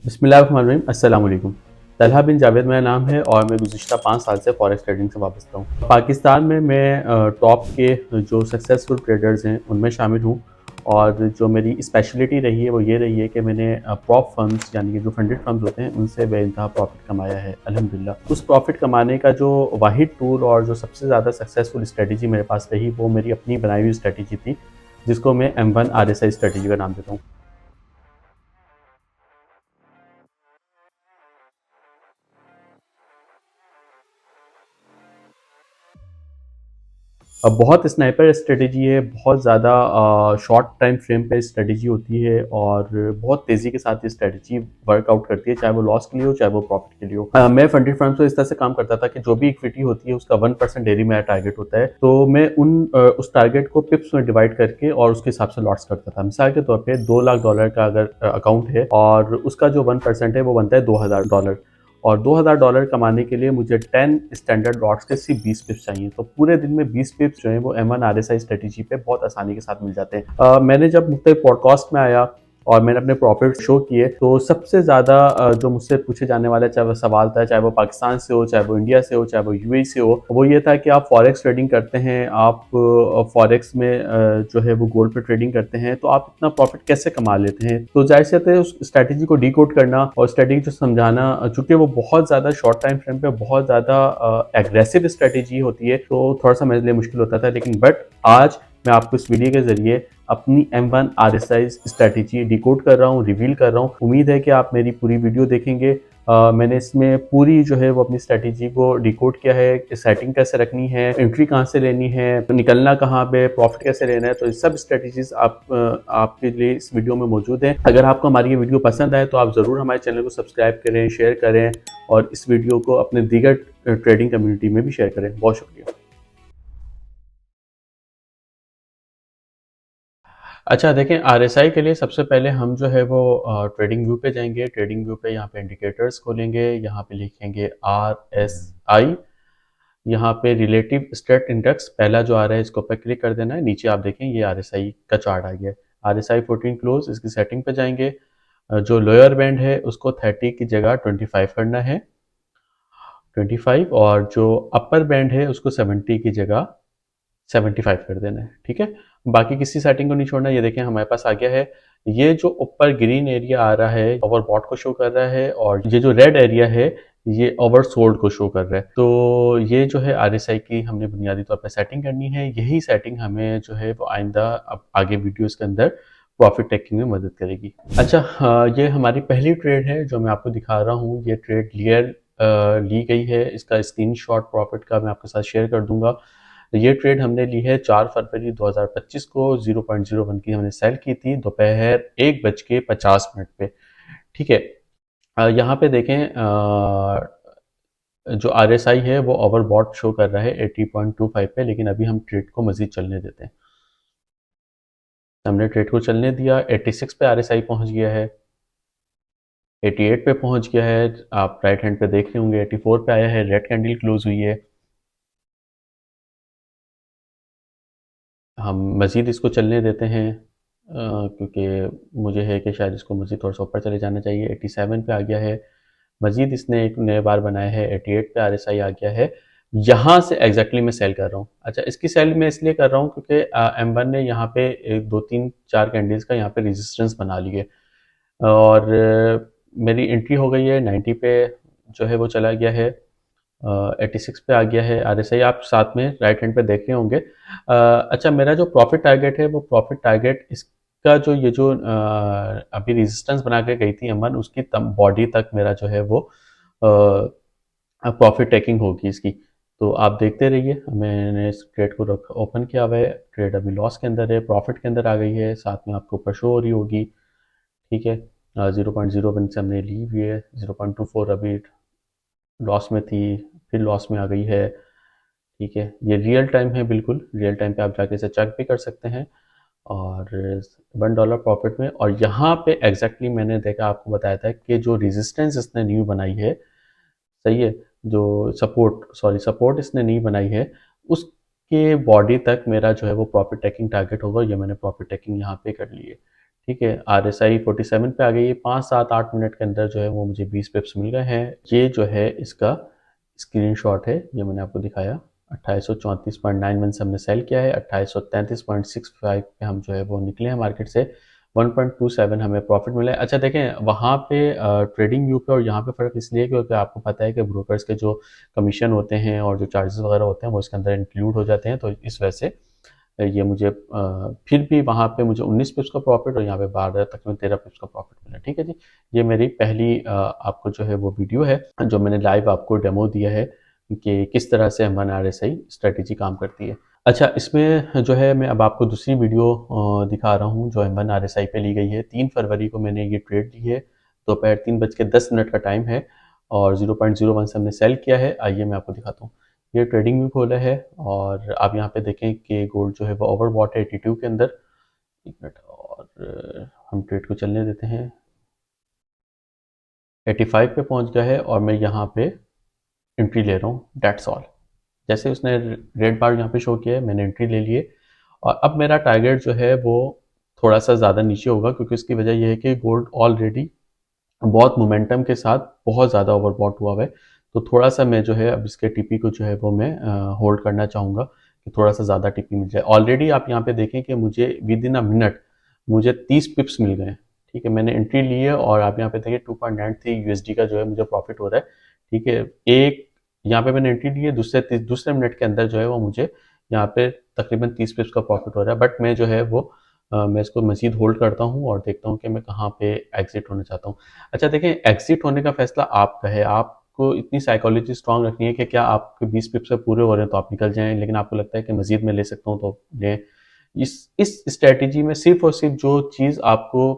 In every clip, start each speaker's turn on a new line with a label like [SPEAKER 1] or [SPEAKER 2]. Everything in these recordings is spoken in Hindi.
[SPEAKER 1] बिस्मिल्लाहिर्रहमानिर्रहीम, अस्सलाम वालेकुम। तलहा बिन जावेद मेरा नाम है और मैं गुज़िश्ता 5 साल से फॉरेक्स ट्रेडिंग से वाबस्ता हूँ। पाकिस्तान में मैं टॉप के जो सक्सेसफुल ट्रेडर्स हैं उनमें शामिल हूँ और जो मेरी स्पेशलिटी रही है वो ये रही है कि मैंने प्रॉप फर्म्स यानी कि जो फंडेड फर्म्स होते हैं उनसे बेइंतहा प्रॉफिट कमाया है अल्हम्दुलिल्लाह। उस प्रॉफिट कमाने का जो वाहिद टूल और जो सबसे ज़्यादा सक्सेसफुल स्ट्रेटजी मेरे पास रही वो मेरी अपनी बनाई हुई स्ट्रेटजी थी, जिसको मैं M1 RSI स्ट्रेटजी का नाम देता हूँ। बहुत स्नाइपर स्ट्रेटजी है, बहुत ज़्यादा शॉर्ट टाइम फ्रेम पे स्ट्रेटजी होती है और बहुत तेज़ी के साथ ये स्ट्रेटजी वर्कआउट करती है, चाहे वो लॉस के लिए हो, चाहे वो प्रॉफिट के लिए हो। मैं फंडेड फर्म्स में इस तरह से काम करता था कि जो भी इक्विटी होती है, उसका 1% डेली मेरा टारगेट होता है। तो मैं उस टारगेट को पिप्स में डिवाइड करके और उसके हिसाब से लॉट्स करता था। मिसाल के तौर पे $2 लाख का अगर अकाउंट है और उसका जो 1% है, वो बनता है $2000 और $2000 कमाने के लिए मुझे 10 स्टैंडर्ड लॉट्स के सिर्फ 20 पिप्स चाहिए। तो पूरे दिन में 20 पिप्स जो है वो M1 RSI स्ट्रेटजी पे बहुत आसानी के साथ मिल जाते हैं। मैंने जब मुख्तलिफ पॉडकास्ट में आया और मैंने अपने प्रॉफिट शो किए तो सबसे ज़्यादा जो मुझसे पूछे जाने वाला चाहे वो सवाल था, चाहे वो पाकिस्तान से हो, चाहे वो इंडिया से हो, चाहे वो यूएई से हो, वो ये था कि आप फॉरेक्स ट्रेडिंग करते हैं, आप फॉरेक्स में जो है वो गोल्ड पे ट्रेडिंग करते हैं, तो आप इतना प्रॉफिट कैसे कमा लेते हैं। तो जाहिर सी बात है उस स्ट्रैटेजी को डीकोड करना और स्ट्रैटेजी को समझाना, चूंकि वो बहुत ज़्यादा शॉर्ट टाइम फ्रेम पे बहुत ज़्यादा एग्रेसिव स्ट्रैटेजी होती है, तो थोड़ा सा मेरे लिए मुश्किल होता था। लेकिन बट आज मैं आपको इस वीडियो के जरिए अपनी M1 RSI स्ट्रैटेजी डिकोड कर रहा हूँ, रिवील कर रहा हूँ। उम्मीद है कि आप मेरी पूरी वीडियो देखेंगे। मैंने इसमें पूरी जो है वो अपनी स्ट्रैटेजी को डिकोड किया है कि सेटिंग कैसे रखनी है, एंट्री कहाँ से लेनी है, निकलना कहाँ पे, प्रॉफिट कैसे लेना है। तो ये सब स्ट्रैटेजीज आपके लिए इस वीडियो में मौजूद हैं। अगर आपको हमारी ये वीडियो पसंद आए तो आप ज़रूर हमारे चैनल को सब्सक्राइब करें, शेयर करें और इस वीडियो को अपने दीगर ट्रेडिंग कम्युनिटी में भी शेयर करें। बहुत शुक्रिया। अच्छा देखें, RSI के लिए सबसे पहले हम जो है वो ट्रेडिंग व्यू पे जाएंगे। ट्रेडिंग व्यू पे यहाँ पे इंडिकेटर्स खोलेंगे, यहाँ पे लिखेंगे RSI। यहाँ पे रिलेटिव स्ट्रेंथ इंडेक्स पहला जो आ रहा है इसको पे क्लिक कर देना है। नीचे आप देखें ये RSI का चार्ट आ गया है। RSI 14 क्लोज, इसकी सेटिंग पे जाएंगे। जो लोअर बैंड है उसको 30 की जगह 25 करना है, 25। और जो अपर बैंड है उसको 70 की जगह 75 कर देना है। ठीक है, बाकी किसी सेटिंग को नहीं छोड़ना। ये देखें हमारे पास आ गया है। ये जो ऊपर ग्रीन एरिया आ रहा है ओवरबॉट को शो कर रहा है और ये जो रेड एरिया है ये ओवरसोल्ड को शो कर रहा है। तो ये जो है RSI की हमने बुनियादी तौर पर सेटिंग करनी है। यही सेटिंग हमें जो है वो आइंदा अब आगे वीडियोस के अंदर प्रॉफिट टेकिंग में मदद करेगी। अच्छा, ये हमारी पहली ट्रेड है जो मैं आपको दिखा रहा हूँ। ये ट्रेड ली गई है, इसका स्क्रीनशॉट प्रॉफिट का मैं आपके साथ शेयर कर दूंगा। ये ट्रेड हमने ली है 4 फरवरी 2025 को। 0.01 की हमने सेल की थी दोपहर 1:50 पे। ठीक है, यहाँ पे देखें जो RSI है वो ओवरबॉट शो कर रहा है 80.25 पे, लेकिन अभी हम ट्रेड को मजीद चलने देते हैं। हमने ट्रेड को चलने दिया, 86 पे RSI पहुंच गया है, 88 पे पहुंच गया है। आप राइट हैंड पे देख रहे होंगे 84 पे आया है, रेड कैंडल क्लोज हुई है। हम मज़ीद इसको चलने देते हैं क्योंकि मुझे है कि शायद इसको मज़ीद थोड़ा सा ऊपर चले जाना चाहिए। 87 पे आ गया है, मज़ीद इसने एक नए बार बनाया है। 88 पे RSI आ गया है। यहाँ से एग्जैक्टली मैं सेल कर रहा हूँ। अच्छा, इसकी सेल मैं इसलिए कर रहा हूँ क्योंकि M1 ने यहाँ पे एक दो तीन चार कैंडल्स का यहाँ पे रेजिस्टेंस बना लिए और मेरी एंट्री हो गई है 90 पे, जो है वो चला गया है। 86 पे आ गया है RSI, आप साथ में राइट हैंड पे देख रहे होंगे। अच्छा, मेरा जो प्रॉफिट टारगेट है वो प्रॉफिट टारगेट इसका जो ये जो अभी रेजिस्टेंस बना के गई थी M1 उसकी बॉडी तक मेरा जो है वो प्रॉफिट टेकिंग होगी इसकी। तो आप देखते रहिए। मैंने इस ट्रेड को ओपन किया हुआ है, ट्रेड अभी लॉस के अंदर है, प्रॉफिट के अंदर आ गई है, साथ में आपको ऊपर शो हो रही होगी। ठीक है, 0.01 से हमने ली हुई है, 0.24 अभी लॉस में थी, फिर लॉस में आ गई है। ठीक है, ये रियल टाइम है, बिल्कुल रियल टाइम पे आप जाके इसे चेक भी कर सकते हैं। और $1 प्रॉफिट में, और यहाँ पे एग्जैक्टली मैंने देखा, आपको बताया था कि जो रेजिस्टेंस इसने न्यू बनाई है, सही है, जो सपोर्ट इसने नहीं बनाई है उसके बॉडी तक मेरा जो है वो प्रॉफिट टेकिंग टारगेट होगा। ये मैंने प्रॉफिट टेकिंग यहाँ पे कर ली है। ठीक है, RSI 47 पे आ गई है। 5 7 8 मिनट के अंदर जो है वो मुझे 20 पिप्स मिल गए हैं। ये जो है इसका स्क्रीनशॉट है, ये मैंने आपको दिखाया। 2834.91 से हमने सेल किया है, 2833.65 पे हम जो है वो निकले हैं मार्केट से। 1.27 हमें प्रॉफिट मिला है। अच्छा देखें, वहाँ पे ट्रेडिंग व्यू पे और यहाँ पे फ़र्क इसलिए क्योंकि आपको पता है कि ब्रोकर्स के जो कमीशन होते हैं और जो चार्जेस वगैरह होते हैं वो इसके अंदर इंक्लूड हो जाते हैं, तो इस वजह से ये मुझे फिर भी वहाँ पे मुझे 19 पिप्स का प्रॉफिट और यहाँ पे 12 तकरीबन 13 पिप्स का प्रॉफिट मिला। ठीक है जी, ये मेरी पहली आपको जो है वो वीडियो है जो मैंने लाइव आपको डेमो दिया है कि किस तरह से M1 RSI स्ट्रेटेजी काम करती है। अच्छा, इसमें जो है मैं अब आपको दूसरी वीडियो दिखा रहा हूँ जो M1 RSI पे ली गई है। 3 फरवरी को मैंने ये ट्रेड ली है, दोपहर 3:10 का टाइम है और 0.01 से हमने सेल किया है। आइए मैं आपको दिखाता हूँ। ये ट्रेडिंग व्यू खोला है और आप यहाँ पे देखें कि गोल्ड जो है वो ओवरबॉट है 82 के अंदर। एक मिनट और हम ट्रेड को चलने देते हैं। 85 पे पहुंच गया है और मैं यहाँ पे एंट्री ले रहा हूँ, डेट्स ऑल। जैसे उसने रेड बार यहाँ पे शो किया है, मैंने एंट्री ले लिए और अब मेरा टारगेट जो है वो थोड़ा सा ज़्यादा नीचे होगा क्योंकि उसकी वजह यह है कि गोल्ड ऑलरेडी बहुत मोमेंटम के साथ बहुत ज़्यादा ओवरबॉट हुआ है। तो थोड़ा सा मैं जो है अब इसके टीपी को जो है वो मैं होल्ड करना चाहूँगा कि थोड़ा सा ज़्यादा टीपी मिल जाए। ऑलरेडी आप यहाँ पे देखें कि मुझे विद इन अ मिनट मुझे 30 पिप्स मिल गए। ठीक है, मैंने एंट्री ली है और आप यहाँ पे देखिए 2.93 USD का जो है मुझे प्रॉफिट हो रहा है। ठीक है, एक यहाँ पे मैंने एंट्री ली है, दूसरे मिनट के अंदर जो है वो मुझे यहाँ पे तकरीबन 30 पिप्स का प्रॉफिट हो रहा है। बट मैं जो है वो मैं इसको मज़ीद होल्ड करता हूँ और देखता हूँ कि मैं कहाँ पे एग्ज़िट होना चाहता हूँ। अच्छा देखें, एग्ज़िट होने का फ़ैसला आपका है। आपको इतनी साइकोलॉजी स्ट्रॉन्ग रखनी है कि क्या आपके 20 पिप्स पूरे हो रहे हैं तो आप निकल जाएँ, लेकिन आपको लगता है कि मज़ीद मैं ले सकता हूँ तो लें। इस स्ट्रैटेजी में सिर्फ़ और सिर्फ़ जो चीज़ आपको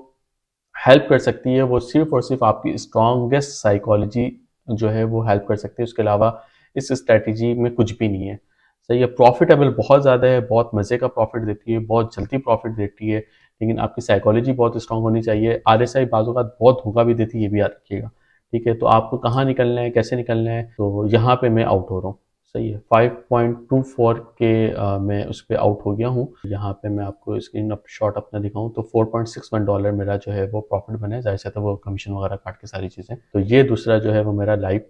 [SPEAKER 1] हेल्प कर सकती है वो सिर्फ़ और सिर्फ़ आपकी स्ट्रॉन्गेस्ट साइकोलॉजी जो है वो हेल्प कर सकती है। उसके अलावा इस स्ट्रैटेजी में कुछ भी नहीं है। सही है, प्रॉफ़िटेबल बहुत ज़्यादा है, बहुत मज़े का प्रॉफ़िट देती है, बहुत जल्दी प्रॉफ़िट देती है, लेकिन आपकी साइकोलॉजी बहुत स्ट्रॉन्ग होनी चाहिए। RSI बाज़ औक़ात बहुत धोखा भी देती है, ये भी याद रखिएगा। ठीक है, तो आपको कहाँ निकलना है, कैसे निकलना है, तो यहाँ पे मैं आउट हो रहा हूँ। सही है, 5.24 के मैं उस पे आउट हो गया हूँ। यहाँ पे मैं आपको स्क्रीन शॉट अपना दिखाऊँ तो $4.61 मेरा जो है वो प्रॉफिट बना है। ज़ाहिर सी बात है वो कमीशन वगैरह काट के सारी चीज़ें। तो ये दूसरा जो है वो मेरा लाइव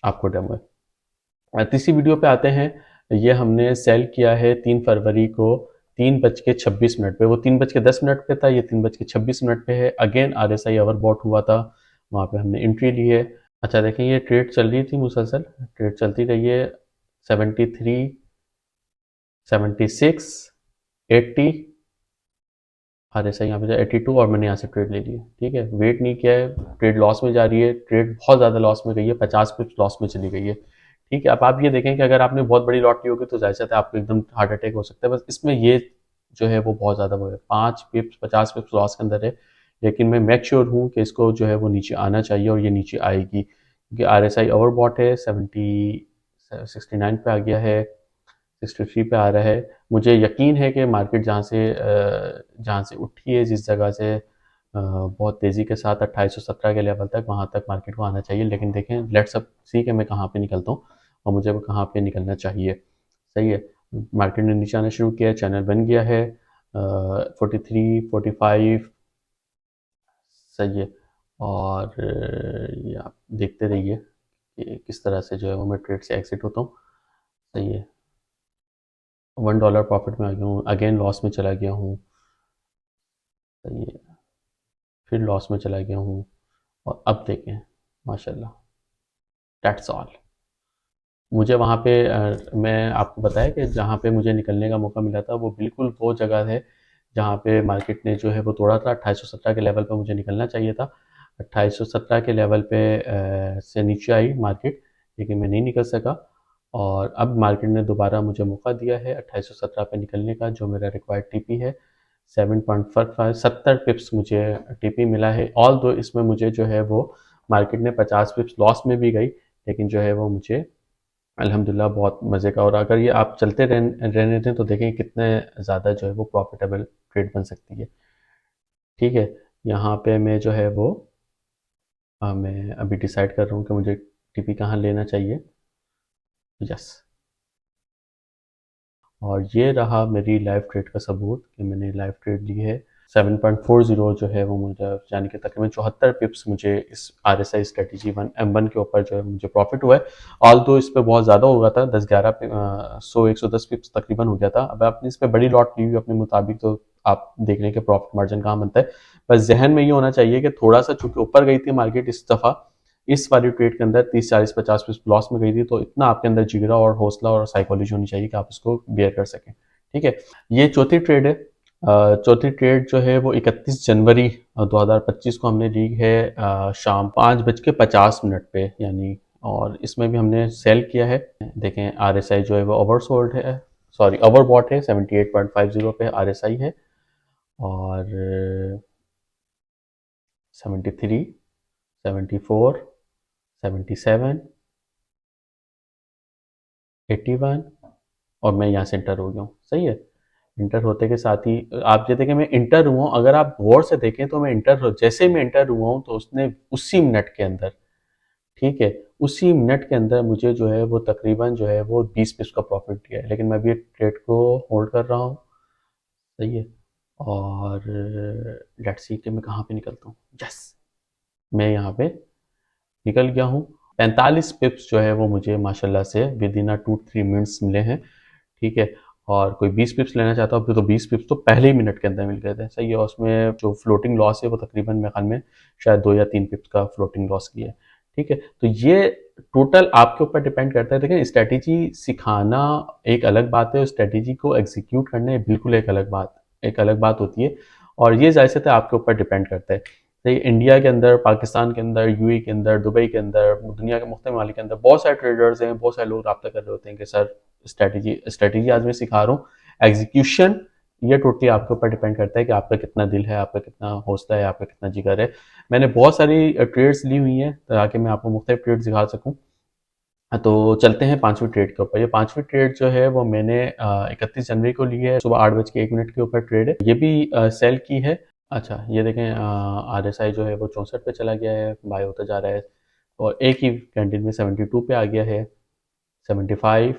[SPEAKER 1] आपको डेमो है। तीसरी वीडियो पे आते हैं। ये हमने सेल किया है 3 फरवरी को 3:26 पे। वो 3:10 पे था, ये 3:26 पे है। अगेन RSI ओवरबॉट हुआ था, वहाँ पे हमने एंट्री ली है। अच्छा देखें, ये ट्रेड चल रही थी मुसलसल, ट्रेड चलती रही है। 73, 76, 80, RSI यहाँ पे 82 और मैंने यहाँ से ट्रेड ले ली है। ठीक है, वेट नहीं किया है, ट्रेड लॉस में जा रही है, ट्रेड बहुत ज़्यादा लॉस में गई है, 50 पिप्स लॉस में चली गई है। ठीक है, अब आप ये देखें कि अगर आपने बहुत बड़ी लॉट ली होगी तो ज़ाहिर सी बात है आपको एकदम हार्ट अटैक हो सकता है। बस इसमें ये जो है वो बहुत ज़्यादा वो है, 5 पिप्स 50 पिप्स लॉस के अंदर है, लेकिन मैं मेक श्योर हूँ कि इसको जो है वो नीचे आना चाहिए और ये नीचे आएगी क्योंकि RSI ओवरबॉट है। 69 पे आ गया है, 63 पे आ रहा है। मुझे यकीन है कि मार्केट जहाँ से उठी है, जिस जगह से बहुत तेज़ी के साथ 2817 के लेवल तक, वहाँ तक मार्केट को आना चाहिए। लेकिन देखें, लेट्स अब सी कि मैं कहाँ पे निकलता हूँ और मुझे कहाँ पे निकलना चाहिए। सही है, मार्केट ने नीचे आना शुरू किया है, चैनल बन गया है 43, 45। सही है, और ये आप देखते रहिए कि किस तरह से जो है वो मैं ट्रेड से एग्जिट होता हूँ। सही है, $1 प्रॉफिट में आ गया हूँ, अगेन लॉस में चला गया हूँ। सही है, फिर लॉस में चला गया हूँ और अब देखें, माशाल्लाह, दैट्स ऑल। मुझे वहाँ पे मैं आपको बताया कि जहाँ पे मुझे निकलने का मौका मिला था वो बिल्कुल वो जगह है जहाँ पे मार्केट ने जो है वो तोड़ा था। 2817 के लेवल पे मुझे निकलना चाहिए था। 2817 के लेवल पे से नीचे आई मार्केट, लेकिन मैं नहीं निकल सका और अब मार्केट ने दोबारा मुझे मौका दिया है 2817 पे निकलने का, जो मेरा रिक्वायर्ड टीपी है 7.55, 70 पिप्स मुझे टीपी मिला है। ऑल दो इसमें मुझे जो है वो मार्केट ने 50 पिप्स लॉस में भी गई, लेकिन जो है वो मुझे अल्हम्दुलिल्लाह बहुत मज़े का। और अगर ये आप चलते रहने दें तो देखें कितने ज़्यादा जो है वो प्रॉफिटेबल ट्रेड बन सकती है। ठीक है, यहाँ पे मैं जो है वो मैं अभी डिसाइड कर रहा हूँ कि मुझे टीपी कहाँ लेना चाहिए। यस, और ये रहा मेरी लाइव ट्रेड का सबूत कि मैंने लाइव ट्रेड ली है। 7.40 जो है वो मुझे, यानी कि तकरीबन 74 पिप्स मुझे इस RSI स्ट्रेटेजी वन M1 के ऊपर जो है मुझे प्रॉफिट हुआ है। ऑल तो इस पे बहुत ज़्यादा हो गया था, 10-11 100-110 पिप्स तकरीबन हो गया था। अब आपने इस पे बड़ी लॉट ली हुई अपने मुताबिक, तो आप देख रहे हैं कि प्रॉफिट मार्जिन कहाँ बनता है। बस जहन में ये होना चाहिए कि थोड़ा सा चूंकि ऊपर गई थी मार्केट इस दफ़ा, इस वाली ट्रेड के अंदर 30-40-50 पिप्स लॉस में गई थी, तो इतना आपके अंदर जिगरा और हौसला और साइकोलॉजी होनी चाहिए कि आप इसको बियर कर सकें। ठीक है, ये चौथी ट्रेड है। चौथी ट्रेड जो है वो 31 जनवरी 2025 को हमने ली है शाम 5:50 पे, यानी, और इसमें भी हमने सेल किया है। देखें RSI जो है वो ओवरसोल्ड है, सॉरी ओवरबॉट है, 78.50 पे RSI है, और 73, 74, 77, 81, और मैं यहाँ से इंटर हो गया हूँ। सही है, इंटर होते के साथ ही आप ये देखें मैं इंटर हुआ हूँ। अगर आप गौर से देखें तो मैं जैसे मैं इंटर हुआ हूँ तो उसने उसी मिनट के अंदर, ठीक है, उसी मिनट के अंदर मुझे जो है वो तकरीबन जो है वो 20 पिप्स का प्रॉफिट दिया है। लेकिन मैं अभी ट्रेड को होल्ड कर रहा हूँ। सही है, और लेट्स सी कि मैं कहाँ पे निकलता हूँ। यस, मैं यहाँ पे निकल गया हूँ। 45 पिप्स जो है वो मुझे माशाल्लाह से विद इन 2-3 मिनट्स मिले हैं। ठीक है, और कोई 20 पिप्स लेना चाहता हूँ तो 20 पिप्स तो पहले ही मिनट के अंदर मिल गए थे। सही है, उसमें जो फ्लोटिंग लॉस है वो तकरीबन मेरे ख्याल में शायद 2 या 3 पिप्स का फ्लोटिंग लॉस किया है। ठीक है, तो ये टोटल आपके ऊपर डिपेंड करता है। देखिए, स्ट्रेटेजी सिखाना एक अलग बात है और स्ट्रेटेजी को एग्जीक्यूट करना बिल्कुल एक अलग बात होती है, और ये जाहिर सी बात है आपके ऊपर डिपेंड करता है। देखिए, इंडिया के अंदर, पाकिस्तान के अंदर, यूएई के अंदर, दुबई के अंदर, दुनिया के मुख्तलिफ ममालिक के अंदर बहुत सारे ट्रेडर्स हैं, बहुत सारे लोग रब्ता कर रहे होते हैं कि सर स्ट्रेटेजी आज मैं सिखा रहा हूँ, एग्जीक्यूशन ये टोटली आपके ऊपर डिपेंड करता है कि आपका कितना दिल है, आपका कितना हौसला है, आपका कितना जिगर है। मैंने बहुत सारी ट्रेड्स ली हुई हैं ताकि मैं आपको मुख्तलिफ ट्रेड दिखा सकूँ। तो चलते हैं पांचवी ट्रेड के ऊपर। ये पांचवी ट्रेड जो है वो मैंने 31 जनवरी को ली है, सुबह 8:01 के ऊपर ट्रेड है, ये भी सेल की है। अच्छा, ये देखें RSI जो है वो 64 पे चला गया है, बाय होता जा रहा है, और एक ही कैंडल में 72 पे आ गया है, 75,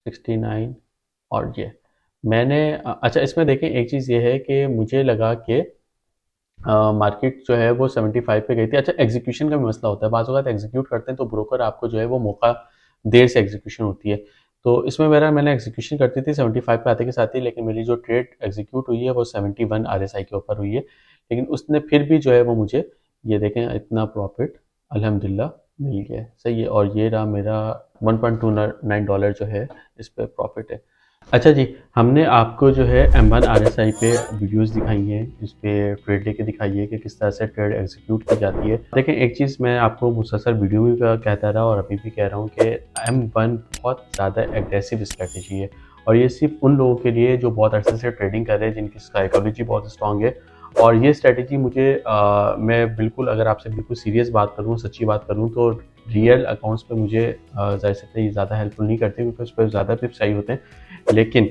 [SPEAKER 1] 69, और ये मैंने अच्छा, इसमें देखें एक चीज़ ये है कि मुझे लगा कि मार्केट जो है वो 75 पे गई थी। अच्छा, एग्जीक्यूशन का भी मसला होता है, बाज़ औक़ात एग्जीक्यूट करते हैं तो ब्रोकर आपको जो है वो मौका देर से एग्जीक्यूशन होती है। तो इसमें मैंने एग्जीक्यूशन करती थी 75 पे आते के साथ ही, लेकिन मेरी जो ट्रेड एग्जीक्यूट हुई है वो 71 RSI के ऊपर हुई है। लेकिन उसने फिर भी जो है वो मुझे, ये देखें, इतना प्रॉफिट अल्हम्दुलिल्लाह मिल गया है। सही है, और ये रहा मेरा $1.29 जो है इस पे प्रॉफिट है। अच्छा जी, हमने आपको जो है M1 RSI पे वीडियोस दिखाई हैं, इस पे ट्रेड लेके दिखाई है कि किस तरह से ट्रेड एग्जीक्यूट की जाती है। देखें, एक चीज़ मैं आपको मुसलसल वीडियो में कहता रहा और अभी भी कह रहा हूँ कि M1 बहुत ज़्यादा एग्रेसिव स्ट्रेटजी है, और ये सिर्फ उन लोगों के लिए जो बहुत अरसे से ट्रेडिंग कर रहे हैं, जिनकी साइकोलॉजी बहुत स्ट्रॉन्ग है। और ये स्ट्रेटजी मुझे मैं बिल्कुल, अगर आपसे बिल्कुल सीरियस बात करूँ, सच्ची बात करूँ, तो रियल अकाउंट्स पे मुझे ज़ाहिर सी ये ज़्यादा हेल्पफुल नहीं करते, क्योंकि उस पर ज़्यादा पिप्स चाहिए होते हैं। लेकिन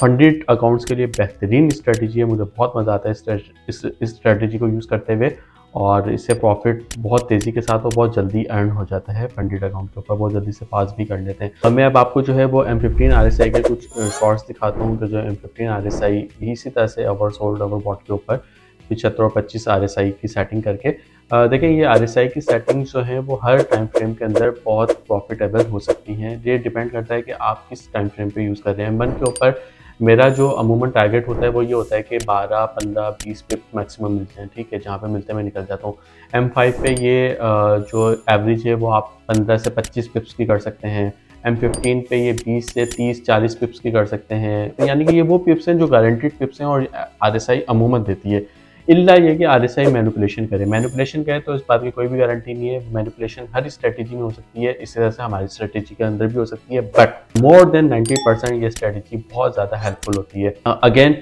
[SPEAKER 1] फंडेड अकाउंट्स के लिए बेहतरीन स्ट्रेटजी है, मुझे बहुत मज़ा आता है इस स्ट्रेटजी को यूज़ करते हुए, और इससे प्रॉफिट बहुत तेज़ी के साथ और बहुत जल्दी अर्न हो जाता है। फंडेड अकाउंट के ऊपर बहुत जल्दी से पास भी कर लेते हैं। और मैं अब आपको जो है वो M15 RSI के कुछ शॉर्ट्स दिखाता हूँ, तो जो M15 RSI इसी तरह से ओवरसोल्ड ओवरबॉट के ऊपर 75 और 25 RSI की सेटिंग करके देखिए, ये RSI की सेटिंग्स जो हैं वो हर टाइम फ्रेम के अंदर बहुत प्रॉफिटेबल हो सकती हैं। ये डिपेंड करता है कि आप किस टाइम फ्रेम पे यूज़ कर रहे हैं। M1 के ऊपर मेरा जो अमूमन टारगेट होता है वो ये होता है कि 12, 15, 20 पिप्स मैक्सिमम मिलते हैं। ठीक है, जहाँ पे मिलते हैं मैं निकल जाता हूँ। M5 पे ये जो एवरेज है वो आप 15 से 25 पिप्स की कर सकते हैं। M15 पे ये 20 से 30, 40 पिप्स की कर सकते हैं। यानी कि ये वो पिप्स हैं जो गारंटीड पिप्स हैं, और RSI अमूमन देती है। इल्ला ये कि RSI मैनिपुलेशन करे। मैनिपुलेशन करे तो इस बात की कोई भी गारंटी नहीं है। मैनिपुलेशन हर स्ट्रेटजी में हो सकती है, इसी तरह से हमारी स्ट्रेटजी के अंदर भी हो सकती है, बट मोर देन 90% ये स्ट्रेटजी बहुत ज़्यादा हेल्पफुल होती है। अगेन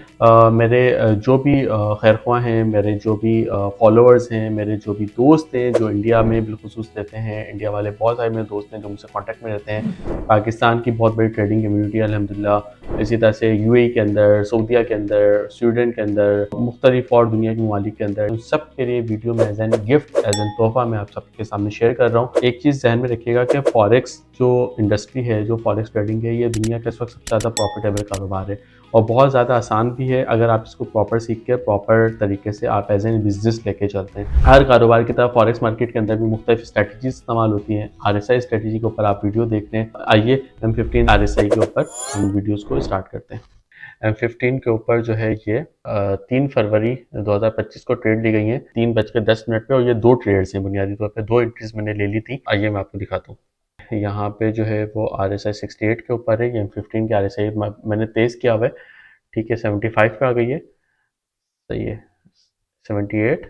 [SPEAKER 1] मेरे जो भी खैरख्वाह हैं, मेरे जो भी फॉलोअर्स हैं, मेरे जो भी दोस्त हैं जो इंडिया में बिलखुसूस रहते हैं, इंडिया वाले बहुत सारे मेरे दोस्त हैं जो मुझसे कॉन्टैक्ट में रहते हैं। पाकिस्तान की बहुत बड़ी ट्रेडिंग कम्यूनिटी है अल्हम्दुलिल्लाह, इसी तरह से यूएई के अंदर, सऊदीया के अंदर, स्वीडन के अंदर, मुख्तलिफ और दुनिया के ममालिक के अंदर, उन सब के लिए वीडियो में as an gift, as an तोहफा मैं आप सबके सामने शेयर कर रहा हूँ। एक चीज़ ध्यान में रखिएगा कि फॉरेक्स जो इंडस्ट्री है, जो फॉरेक्स ट्रेडिंग है, ये दुनिया का इस वक्त सबसे ज़्यादा प्रॉफिटेबल कारोबार है, और बहुत ज़्यादा आसान भी है अगर आप इसको प्रॉपर सीख के प्रॉपर तरीके से आप एज एन बिजनेस लेके चलते हैं। हर कारोबार की तरह फॉरेक्स मार्केट के अंदर भी मुख्तलिफ स्ट्रैटेजीज इस्तेमाल होती हैं। RSI स्ट्रैटेजी के ऊपर आप वीडियो देख लें। आइए M15 RSI के ऊपर हम वीडियोज़ को स्टार्ट करते हैं। M15 के ऊपर जो है ये 3 फरवरी 2025 को ट्रेड ली गई है 3:10 पे, और ये 2 ट्रेड्स हैं। बुनियादी तौर पे 2 एंट्रीज मैंने ले ली थी। आइए मैं आपको दिखाता हूँ। यहाँ पे जो है वो RSI 68 के ऊपर है। ये M15 की RSI मैंने तेज़ किया हुआ है, ठीक है। 75 पे आ गई है, सही है। 78,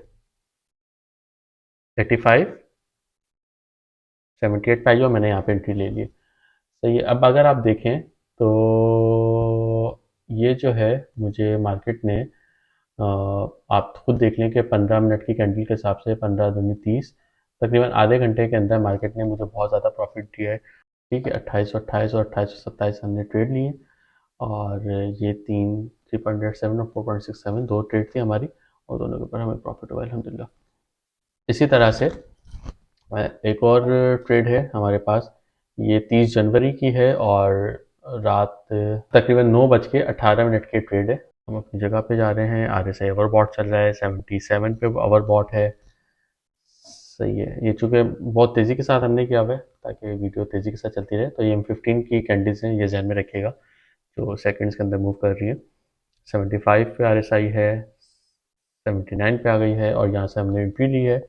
[SPEAKER 1] 85, 78 पे आई और मैंने यहाँ पे एंट्री ले ली है, सही है। अब अगर आप देखें तो ये जो है मुझे मार्केट ने आप खुद देख लें कि 15 मिनट की कैंडल के हिसाब से 15 दूनी 30, तकरीबन आधे घंटे के अंदर मार्केट ने मुझे बहुत ज़्यादा प्रॉफिट दिया है, ठीक है। 2828 और 2827 हमने ट्रेड लिए, और ये 3.7 और 4.67 दो ट्रेड थी हमारी, और दोनों के ऊपर हमें प्रॉफिट हुआ अल्हम्दुलिल्लाह। इसी तरह से एक और ट्रेड है हमारे पास, ये 30 जनवरी की है, और रात तकरीबन 9:18 की ट्रेड है। हम अपनी जगह पे जा रहे हैं। RSI ओवरबॉट चल रहा है, 77 पे ओवरबॉट है, सही है। ये चूँकि बहुत तेज़ी के साथ हमने किया हुआ है ताकि वीडियो तेज़ी के साथ चलती रहे, तो ये M15 की कैंडल्स हैं, ये ध्यान में रखिएगा, जो सेकंड्स के अंदर मूव कर रही है। 75 पे RSI है, 79 पे आ गई है, और यहाँ से हमने एंट्री ली है,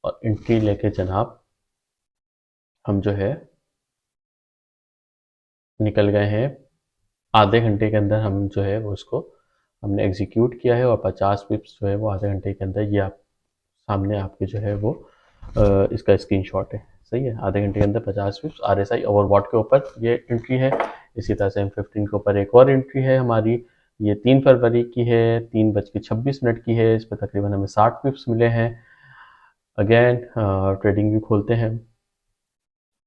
[SPEAKER 1] और एंट्री लेके जनाब हम जो है निकल गए हैं। आधे घंटे के अंदर हम जो है वो इसको हमने एग्जीक्यूट किया है, और 50 पिप्स जो है वो आधे घंटे के अंदर, ये आप सामने आपके जो है वो इसका स्क्रीनशॉट है, सही है। आधे घंटे के अंदर 50 पिप्स RSI ओवरबॉट के ऊपर ये एंट्री है। इसी तरह से M15 के ऊपर एक और एंट्री है हमारी, ये 3 फरवरी की है, 3:26 की है। इस पर तकरीबन हमें 60 पिप्स मिले हैं। अगेन ट्रेडिंग भी खोलते हैं,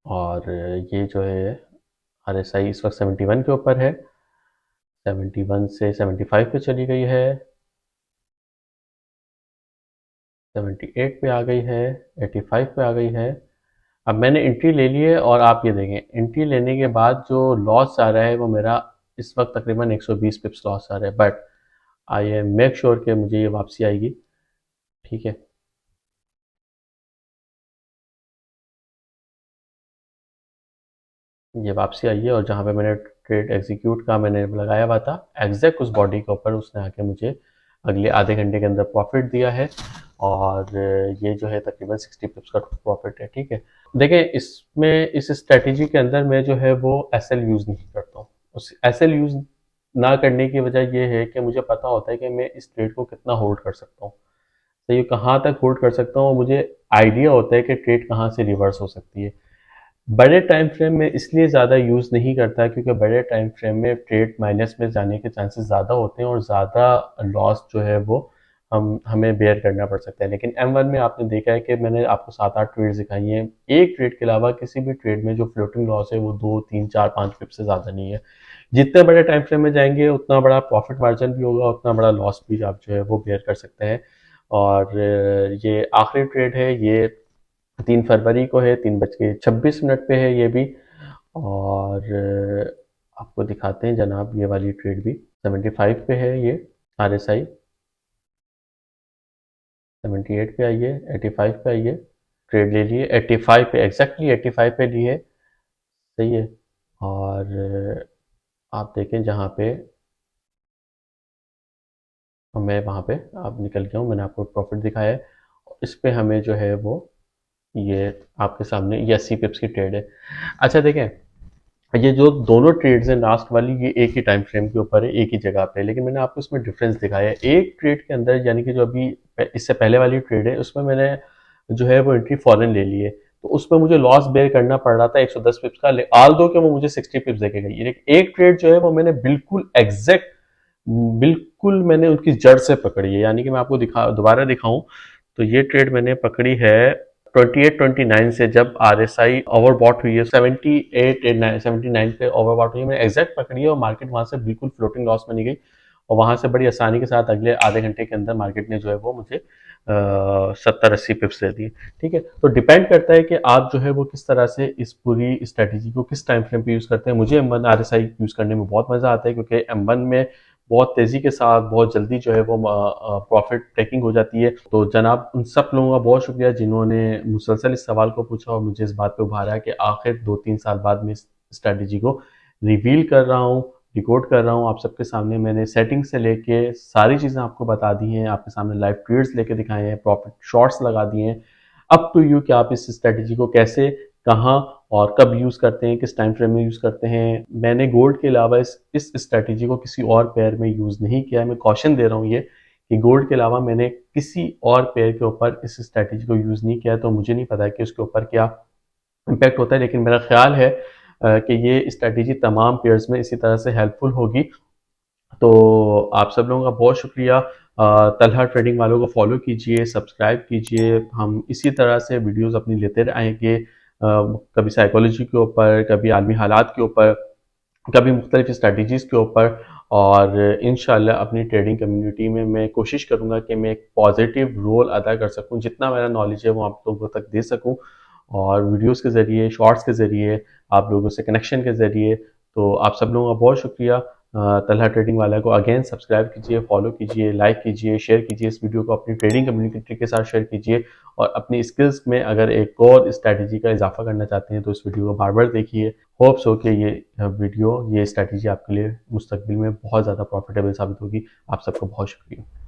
[SPEAKER 1] और ये जो है RSI इस वक्त 71 के ऊपर है, 71 से 75 पे चली गई है, 78 पे आ गई है, 85 पे आ गई है। अब मैंने एंट्री ले ली है, और आप ये देखें एंट्री लेने के बाद जो लॉस आ रहा है वो मेरा इस वक्त तकरीबन 120 पिप्स लॉस आ रहा है, but I am make sure कि मुझे ये वापसी आएगी, ठीक है। ये वापसी आई है, और जहाँ पे मैंने ट्रेड एग्जीक्यूट का मैंने लगाया हुआ था एग्जैक्ट उस बॉडी के ऊपर, उसने आके मुझे अगले आधे घंटे के अंदर प्रॉफिट दिया है, और ये जो है तकरीबन 60 पिप्स का प्रॉफिट है, ठीक है। देखें इसमें इस स्ट्रेटजी के अंदर मैं जो है वो SL यूज़ नहीं करता हूँ। उस SL यूज़ ना करने की वजह ये है कि मुझे पता होता है कि मैं इस ट्रेड को कितना होल्ड कर सकता हूँ, तो ये कहाँ तक होल्ड कर सकता हूँ, मुझे आइडिया होता है कि ट्रेड कहाँ से रिवर्स हो सकती है। बड़े टाइम फ्रेम में इसलिए ज़्यादा यूज़ नहीं करता क्योंकि बड़े टाइम फ्रेम में ट्रेड माइनस में जाने के चांसेस ज़्यादा होते हैं, और ज़्यादा लॉस जो है वो हमें बेयर करना पड़ सकता है। लेकिन M1 में आपने देखा है कि मैंने आपको 7-8 ट्रेड्स दिखाई हैं, एक ट्रेड के अलावा किसी भी ट्रेड में जो फ्लोटिंग लॉस है वो 2, 3, 4, 5 पिप से ज़्यादा नहीं है। जितने बड़े टाइम फ्रेम में जाएंगे उतना बड़ा प्रॉफिट मार्जिन भी होगा, उतना बड़ा लॉस भी आप जो है वो बेयर कर सकते हैं। और ये आखिरी ट्रेड है, ये 3 फरवरी को है, 3:26 पे है ये भी, और आपको दिखाते हैं जनाब ये वाली ट्रेड भी 75 पे है। ये RSI 78 पे आई है, 85 पे आई है, ट्रेड ले लिए 85 पे, एग्जैक्टली 85 पे ली है, सही है। और आप देखें जहाँ पे मैं वहाँ पे आप निकल गया हूँ, मैंने आपको प्रॉफिट दिखाया है। इस पे हमें जो है वो ये आपके सामने ये 80 पिप्स की ट्रेड है। अच्छा देखें, ये जो दोनों ट्रेड्स हैं लास्ट वाली, ये एक ही टाइम फ्रेम के ऊपर है, एक ही जगह पे है, लेकिन मैंने आपको इसमें डिफरेंस दिखाया है। एक ट्रेड के अंदर यानी कि जो अभी इससे पहले वाली ट्रेड है उसमें मैंने जो है वो एंट्री फॉरन ले ली है, तो उसमें मुझे लॉस बेयर करना पड़ रहा था 110 पिप्स का, आल दो कि वो मुझे 60 पिप्स देके गई। एक ट्रेड जो है वो मैंने बिल्कुल एग्जैक्ट, बिल्कुल मैंने उनकी जड़ से पकड़ी है, यानी कि मैं आपको दोबारा दिखाऊं तो ये ट्रेड मैंने पकड़ी है 28-29 से, जब RSI ओवरबॉट हुई है 78-79 पे ओवरबॉट हुई है, मैंने एग्जैक्ट पकड़ी है, और मार्केट वहां से बिल्कुल फ्लोटिंग लॉस में नहीं गई, और वहां से बड़ी आसानी के साथ अगले आधे घंटे के अंदर मार्केट ने जो है वो मुझे 70-80 पिप्स दे दिए। ठीक है, तो डिपेंड करता है कि आप जो है वो किस तरह से इस पूरी स्ट्रेटेजी को किस टाइम फ्रेम पे यूज़ करते हैं। मुझे M1 RSI यूज़ करने में बहुत मज़ा आता है, क्योंकि M1 में बहुत तेज़ी के साथ बहुत जल्दी जो है वो प्रॉफिट टेकिंग हो जाती है। तो जनाब उन सब लोगों का बहुत शुक्रिया जिन्होंने मुसलसल इस सवाल को पूछा और मुझे इस बात पे उभारा कि आखिर 2-3 साल बाद मैं इस स्ट्रेटेजी को रिवील कर रहा हूँ, रिकॉर्ड कर रहा हूँ आप सबके सामने। मैंने सेटिंग से लेके सारी चीज़ें आपको बता दी हैं, आपके सामने लाइव ट्रेड्स लेके दिखाए हैं, प्रॉफिट शॉर्ट्स लगा दिए हैं। अप टू यू कि आप इस स्ट्रेटेजी को कैसे, कहाँ और कब यूज़ करते हैं, किस टाइम फ्रेम में यूज़ करते हैं। मैंने गोल्ड के अलावा इस स्ट्रेटेजी को किसी और पेयर में यूज़ नहीं किया है। मैं कॉशन दे रहा हूँ ये कि गोल्ड के अलावा मैंने किसी और पेयर के ऊपर इस स्ट्रेटेजी को यूज़ नहीं किया है, तो मुझे नहीं पता कि उसके ऊपर क्या इम्पैक्ट होता है। लेकिन मेरा ख्याल है कि ये स्ट्रेटेजी तमाम पेयर्स में इसी तरह से हेल्पफुल होगी। तो आप सब लोगों का बहुत शुक्रिया। तलहा ट्रेडिंग वालों को फॉलो कीजिए, सब्सक्राइब कीजिए। हम इसी तरह से वीडियोस अपनी लेते रहेंगे, कभी साइकोलॉजी के ऊपर, कभी आलमी हालात के ऊपर, कभी मुख्तलिफ स्ट्रेटजीज़ के ऊपर। और इंशाल्लाह अपनी ट्रेडिंग कम्युनिटी में मैं कोशिश करूँगा कि मैं एक पॉजिटिव रोल अदा कर सकूँ, जितना मेरा नॉलेज है वो आप लोगों तक दे सकूँ, और वीडियोस के ज़रिए, शॉर्ट्स के ज़रिए, आप लोगों से कनेक्शन के ज़रिए। तो आप सब लोगों का बहुत शुक्रिया। तलहा ट्रेडिंग वाला को अगेन सब्सक्राइब कीजिए, फॉलो कीजिए, लाइक कीजिए, शेयर कीजिए, इस वीडियो को अपनी ट्रेडिंग कम्युनिटी के साथ शेयर कीजिए। और अपनी स्किल्स में अगर एक और स्ट्रैटेजी का इजाफा करना चाहते हैं तो इस वीडियो को बार बार देखिए। होप्स हो कि ये स्ट्रैटेजी आपके लिए मुस्तकबिल में बहुत ज़्यादा प्रॉफिटेबल साबित होगी। आप सबको बहुत शुक्रिया।